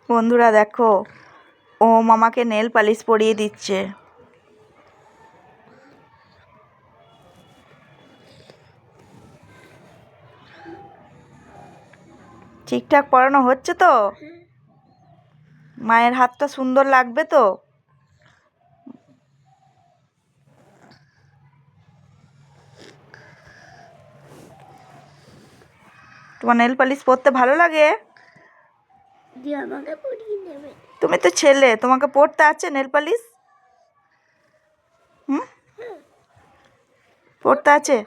বন্ধুরা দেখো, ও মামাকে নেল পালিশ পরিয়ে দিচ্ছে। ঠিকঠাক পরানো হচ্ছে তো? মায়ের হাতটা সুন্দর লাগবে তো? তোমার নেল পালিশ পরতে ভালো লাগে? তুমি তো ছেলে, তোমাকে পরতে আছে নেল পালিশ? হুম, পরতে আছে?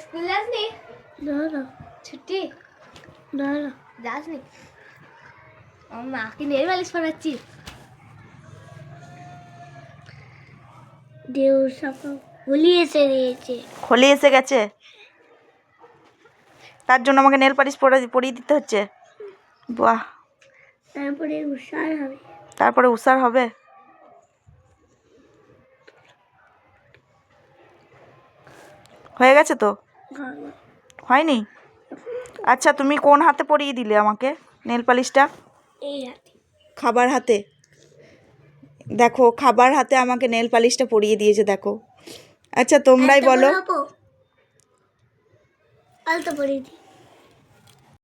স্কুল যাসনি? না ছুটি না যাসনি? আমার মাকে নেল পালিশ পরাচ্ছি। দেউর সকাল হোলি এসে গিয়েছে। হোলি এসে গেছে, তার জন্য আমাকে নেল পালিশ পরিয়ে দিতে হচ্ছে। বাহ, তারপরে উষার হবে। তারপরে উষার হবে। হয়ে গেছে তো? হয়নি? আচ্ছা, তুমি কোন হাতে পরিয়ে দিলে আমাকে নেল পালিশটা? এই হাতে। খাবার হাতে। দেখো, খাবার হাতে আমাকে নেল পালিশটা পরিয়ে দিয়েছে, দেখো। আচ্ছা, তোমরাই বলো। আলতো পরিয়ে দি।